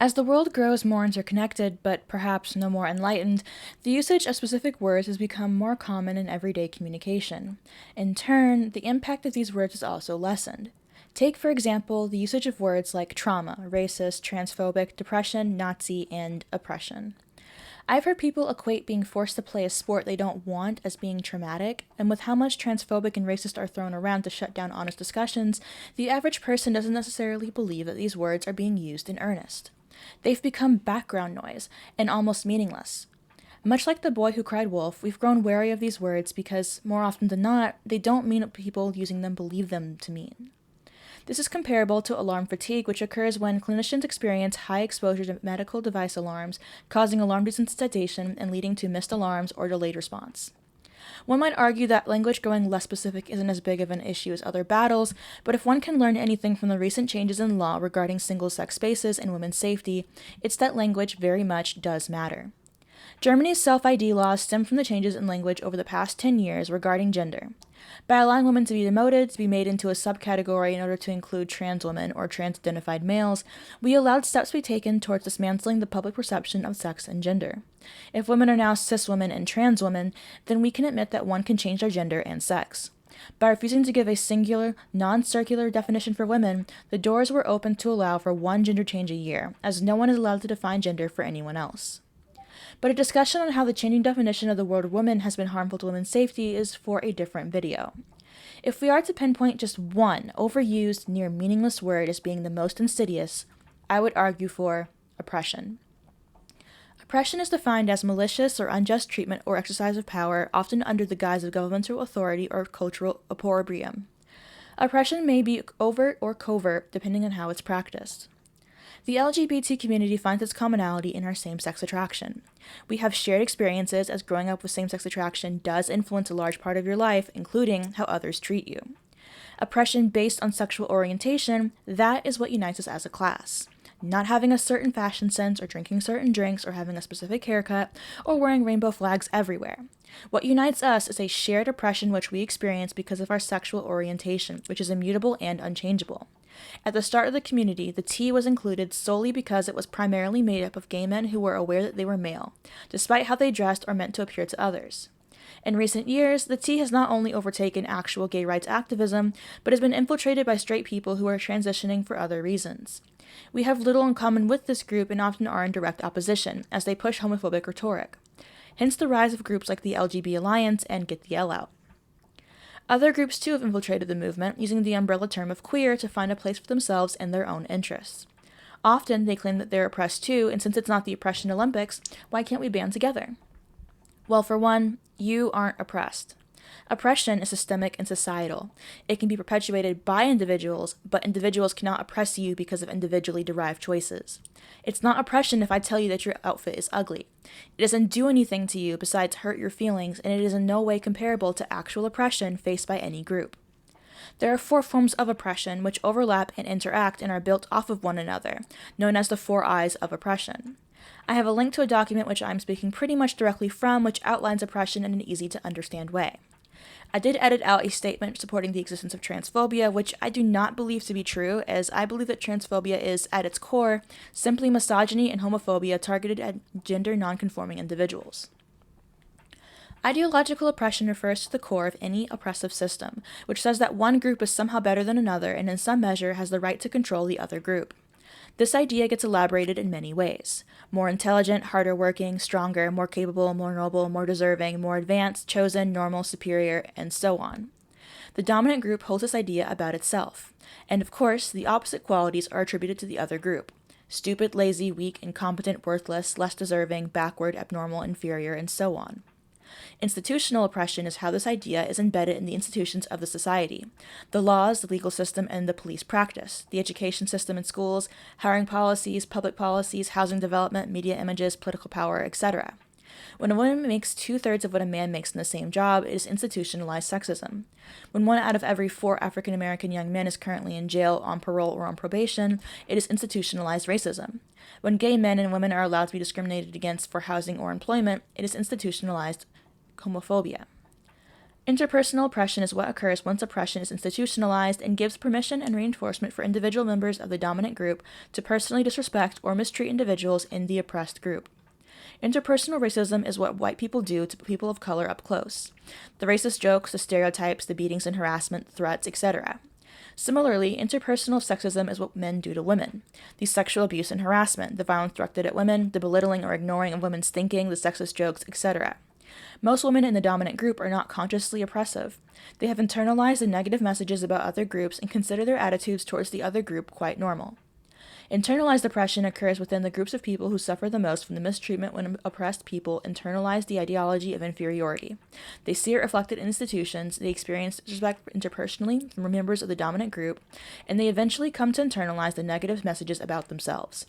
As the world grows more interconnected, but perhaps no more enlightened, the usage of specific words has become more common in everyday communication. In turn, the impact of these words is also lessened. Take, for example, the usage of words like trauma, racist, transphobic, depression, Nazi, and oppression. I've heard people equate being forced to play a sport they don't want as being traumatic, and with how much transphobic and racist are thrown around to shut down honest discussions, the average person doesn't necessarily believe that these words are being used in earnest. They've become background noise and almost meaningless. Much like the boy who cried wolf, we've grown wary of these words because, more often than not, they don't mean what people using them believe them to mean. This is comparable to alarm fatigue, which occurs when clinicians experience high exposure to medical device alarms, causing alarm desensitization and leading to missed alarms or delayed response. One might argue that language going less specific isn't as big of an issue as other battles, but if one can learn anything from the recent changes in law regarding single-sex spaces and women's safety, it's that language very much does matter. Germany's self-ID laws stem from the changes in language over the past 10 years regarding gender. By allowing women to be demoted, to be made into a subcategory in order to include trans women or trans-identified males, we allowed steps to be taken towards dismantling the public perception of sex and gender. If women are now cis women and trans women, then we can admit that one can change their gender and sex. By refusing to give a singular, non-circular definition for women, the doors were opened to allow for one gender change a year, as no one is allowed to define gender for anyone else. But a discussion on how the changing definition of the word woman has been harmful to women's safety is for a different video. If we are to pinpoint just one overused, near meaningless word as being the most insidious, I would argue for oppression. Oppression is defined as malicious or unjust treatment or exercise of power, often under the guise of governmental authority or cultural opprobrium. Oppression may be overt or covert, depending on how it's practiced. The LGBT community finds its commonality in our same-sex attraction. We have shared experiences as growing up with same-sex attraction does influence a large part of your life, including how others treat you. Oppression based on sexual orientation, that is what unites us as a class. Not having a certain fashion sense or drinking certain drinks or having a specific haircut or wearing rainbow flags everywhere. What unites us is a shared oppression which we experience because of our sexual orientation, which is immutable and unchangeable. At the start of the community, the T was included solely because it was primarily made up of gay men who were aware that they were male, despite how they dressed or meant to appear to others. In recent years, the T has not only overtaken actual gay rights activism, but has been infiltrated by straight people who are transitioning for other reasons. We have little in common with this group and often are in direct opposition, as they push homophobic rhetoric. Hence the rise of groups like the LGB Alliance and Get the L Out. Other groups too have infiltrated the movement, using the umbrella term of queer to find a place for themselves and their own interests. Often, they claim that they're oppressed too, and since it's not the oppression Olympics, why can't we band together? Well, for one, you aren't oppressed. Oppression is systemic and societal. It can be perpetuated by individuals, but individuals cannot oppress you because of individually derived choices. It's not oppression if I tell you that your outfit is ugly. It doesn't do anything to you besides hurt your feelings, and it is in no way comparable to actual oppression faced by any group. There are 4 forms of oppression which overlap and interact and are built off of one another, known as the 4 I's of oppression. I have a link to a document which I'm speaking pretty much directly from, which outlines oppression in an easy-to-understand way. I did edit out a statement supporting the existence of transphobia, which I do not believe to be true, as I believe that transphobia is, at its core, simply misogyny and homophobia targeted at gender nonconforming individuals. Ideological oppression refers to the core of any oppressive system, which says that one group is somehow better than another and in some measure has the right to control the other group. This idea gets elaborated in many ways. More intelligent, harder working, stronger, more capable, more noble, more deserving, more advanced, chosen, normal, superior, and so on. The dominant group holds this idea about itself. And of course, the opposite qualities are attributed to the other group. Stupid, lazy, weak, incompetent, worthless, less deserving, backward, abnormal, inferior, and so on. Institutional oppression is how this idea is embedded in the institutions of the society: the laws, the legal system, and the police practice, the education system in schools, hiring policies, public policies, housing development, media images, political power, etc. When a woman makes 2/3 of what a man makes in the same job, it is institutionalized sexism. When 1 out of every 4 African American young men is currently in jail, on parole, or on probation, it is institutionalized racism. When gay men and women are allowed to be discriminated against for housing or employment, it is institutionalized homophobia. Interpersonal oppression is what occurs once oppression is institutionalized and gives permission and reinforcement for individual members of the dominant group to personally disrespect or mistreat individuals in the oppressed group. Interpersonal racism is what white people do to people of color up close. The racist jokes, the stereotypes, the beatings and harassment, threats, etc. Similarly, interpersonal sexism is what men do to women. The sexual abuse and harassment, the violence directed at women, the belittling or ignoring of women's thinking, the sexist jokes, etc. Most women in the dominant group are not consciously oppressive. They have internalized the negative messages about other groups and consider their attitudes towards the other group quite normal. Internalized oppression occurs within the groups of people who suffer the most from the mistreatment when oppressed people internalize the ideology of inferiority. They see it reflected in institutions, they experience disrespect interpersonally from members of the dominant group, and they eventually come to internalize the negative messages about themselves.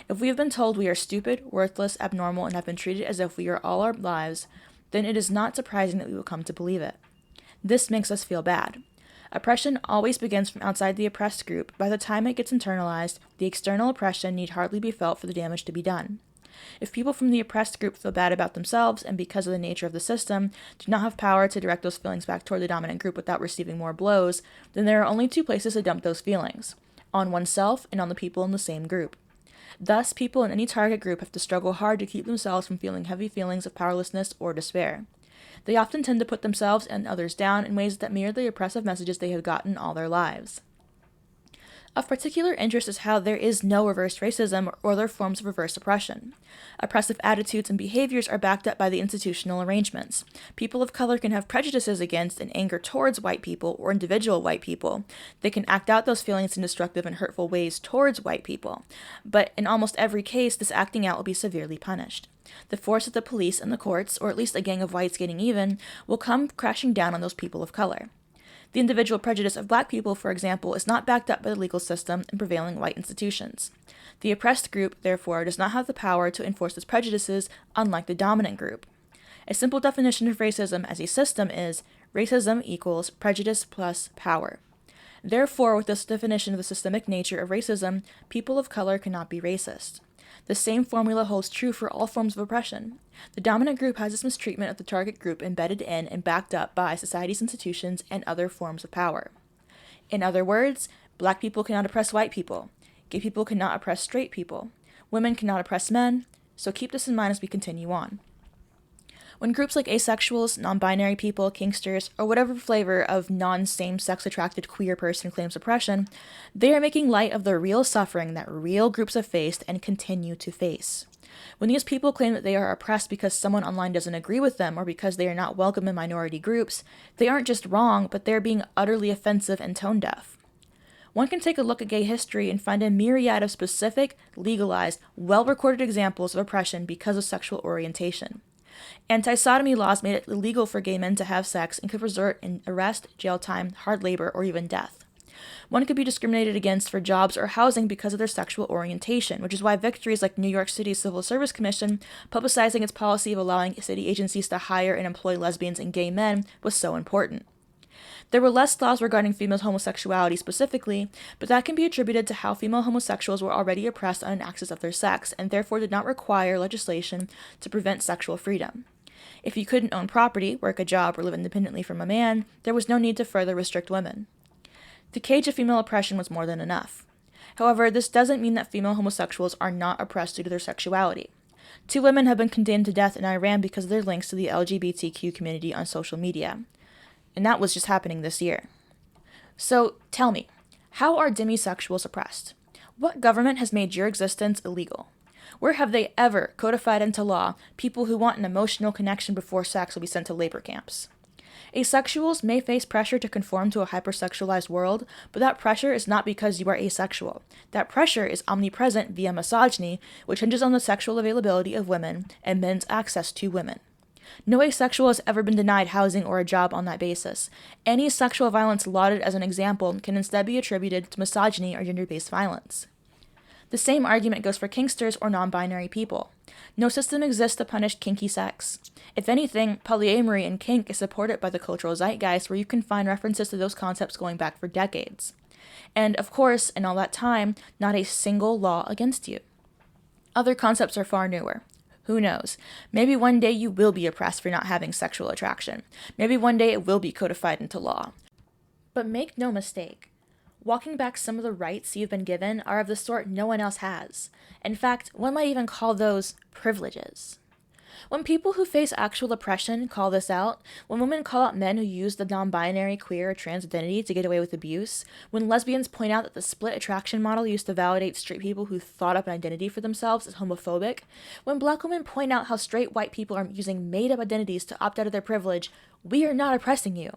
If we have been told we are stupid, worthless, abnormal, and have been treated as if we are all our lives, then it is not surprising that we will come to believe it. This makes us feel bad. Oppression always begins from outside the oppressed group. By the time it gets internalized, the external oppression need hardly be felt for the damage to be done. If people from the oppressed group feel bad about themselves and because of the nature of the system do not have power to direct those feelings back toward the dominant group without receiving more blows, then there are only two places to dump those feelings: on oneself and on the people in the same group. Thus, people in any target group have to struggle hard to keep themselves from feeling heavy feelings of powerlessness or despair. They often tend to put themselves and others down in ways that mirror the oppressive messages they have gotten all their lives. Of particular interest is how there is no reverse racism or other forms of reverse oppression. Oppressive attitudes and behaviors are backed up by the institutional arrangements. People of color can have prejudices against and anger towards white people or individual white people. They can act out those feelings in destructive and hurtful ways towards white people. But in almost every case, this acting out will be severely punished. The force of the police and the courts, or at least a gang of whites getting even, will come crashing down on those people of color. The individual prejudice of black people, for example, is not backed up by the legal system and prevailing white institutions. The oppressed group, therefore, does not have the power to enforce its prejudices, unlike the dominant group. A simple definition of racism as a system is racism equals prejudice plus power. Therefore, with this definition of the systemic nature of racism, people of color cannot be racist. The same formula holds true for all forms of oppression. The dominant group has its mistreatment of the target group embedded in and backed up by society's institutions and other forms of power. In other words, black people cannot oppress white people. Gay people cannot oppress straight people. Women cannot oppress men. So keep this in mind as we continue on. When groups like asexuals, non-binary people, kinksters, or whatever flavor of non-same-sex attracted queer person claims oppression, they are making light of the real suffering that real groups have faced and continue to face. When these people claim that they are oppressed because someone online doesn't agree with them or because they are not welcome in minority groups, they aren't just wrong, but they're being utterly offensive and tone-deaf. One can take a look at gay history and find a myriad of specific, legalized, well-recorded examples of oppression because of sexual orientation. Anti-sodomy laws made it illegal for gay men to have sex and could result in arrest, jail time, hard labor, or even death. One could be discriminated against for jobs or housing because of their sexual orientation, which is why victories like New York City's Civil Service Commission, publicizing its policy of allowing city agencies to hire and employ lesbians and gay men, was so important. There were less laws regarding female homosexuality specifically, but that can be attributed to how female homosexuals were already oppressed on an axis of their sex, and therefore did not require legislation to prevent sexual freedom. If you couldn't own property, work a job, or live independently from a man, there was no need to further restrict women. The cage of female oppression was more than enough. However, this doesn't mean that female homosexuals are not oppressed due to their sexuality. 2 women have been condemned to death in Iran because of their links to the LGBTQ community on social media. And that was just happening this year. So tell me, how are demisexuals oppressed? What government has made your existence illegal? Where have they ever codified into law people who want an emotional connection before sex will be sent to labor camps? Asexuals may face pressure to conform to a hypersexualized world, but that pressure is not because you are asexual. That pressure is omnipresent via misogyny, which hinges on the sexual availability of women and men's access to women. No asexual has ever been denied housing or a job on that basis. Any sexual violence lauded as an example can instead be attributed to misogyny or gender-based violence. The same argument goes for kinksters or non-binary people. No system exists to punish kinky sex. If anything, polyamory and kink is supported by the cultural zeitgeist, where you can find references to those concepts going back for decades. And, of course, in all that time, not a single law against you. Other concepts are far newer. Who knows? Maybe one day you will be oppressed for not having sexual attraction. Maybe one day it will be codified into law. But make no mistake, walking back some of the rights you've been given are of the sort no one else has. In fact, one might even call those privileges. When people who face actual oppression call this out, when women call out men who use the non-binary, queer, or trans identity to get away with abuse, when lesbians point out that the split attraction model used to validate straight people who thought up an identity for themselves is homophobic, when black women point out how straight white people are using made-up identities to opt out of their privilege, we are not oppressing you.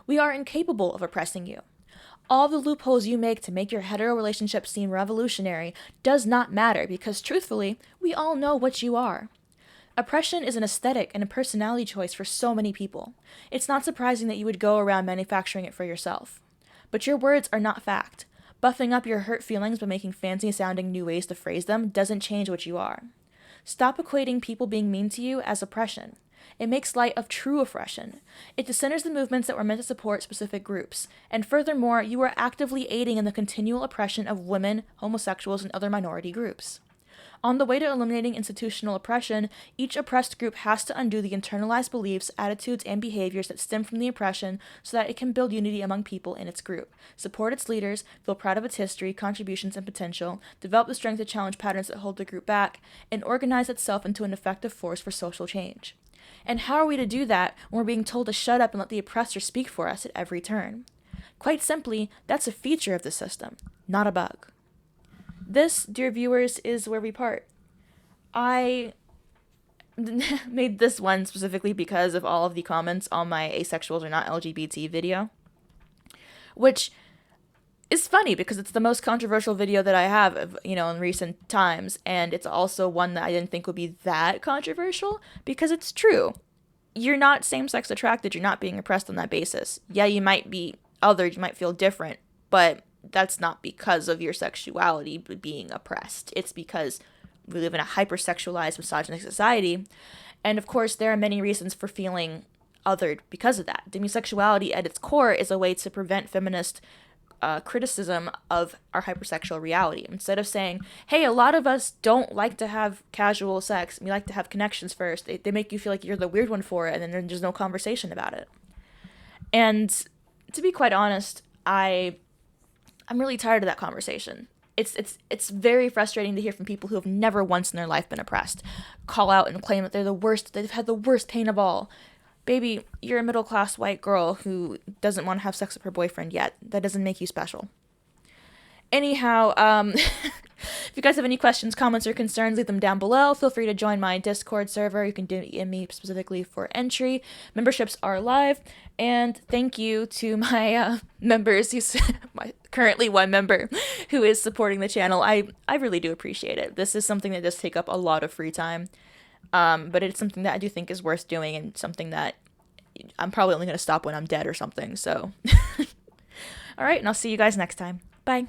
We are incapable of oppressing you. All the loopholes you make to make your hetero relationship seem revolutionary does not matter because, truthfully, we all know what you are. Oppression is an aesthetic and a personality choice for so many people. It's not surprising that you would go around manufacturing it for yourself. But your words are not fact. Buffing up your hurt feelings by making fancy-sounding new ways to phrase them doesn't change what you are. Stop equating people being mean to you as oppression. It makes light of true oppression. It dissenters the movements that were meant to support specific groups. And furthermore, you are actively aiding in the continual oppression of women, homosexuals, and other minority groups. On the way to eliminating institutional oppression, each oppressed group has to undo the internalized beliefs, attitudes, and behaviors that stem from the oppression so that it can build unity among people in its group, support its leaders, feel proud of its history, contributions, and potential, develop the strength to challenge patterns that hold the group back, and organize itself into an effective force for social change. And how are we to do that when we're being told to shut up and let the oppressor speak for us at every turn? Quite simply, that's a feature of the system, not a bug. This, dear viewers, is where we part. I made this one specifically because of all of the comments on my Asexuals Are Not LGBT video, which is funny because it's the most controversial video that I have, in recent times, and it's also one that I didn't think would be that controversial because it's true. You're not same-sex attracted, you're not being oppressed on that basis. Yeah, you might be othered, you might feel different, but that's not because of your sexuality being oppressed. It's because we live in a hypersexualized, misogynistic society. And of course, there are many reasons for feeling othered because of that. Demisexuality at its core is a way to prevent feminist criticism of our hypersexual reality. Instead of saying, hey, a lot of us don't like to have casual sex, we like to have connections first, they make you feel like you're the weird one for it, and then there's no conversation about it. And to be quite honest, I'm really tired of that conversation. It's very frustrating to hear from people who have never once in their life been oppressed call out and claim that they're the worst, they've had the worst pain of all. Baby, you're a middle-class white girl who doesn't want to have sex with her boyfriend yet. That doesn't make you special. Anyhow, if you guys have any questions, comments, or concerns, leave them down below. Feel free to join my Discord server. You can DM me specifically for entry. Memberships are live. And thank you to my members, my currently one member who is supporting the channel. I really do appreciate it. This is something that does take up a lot of free time. But it's something that I do think is worth doing and something that I'm probably only going to stop when I'm dead or something. So, all right, and I'll see you guys next time. Bye.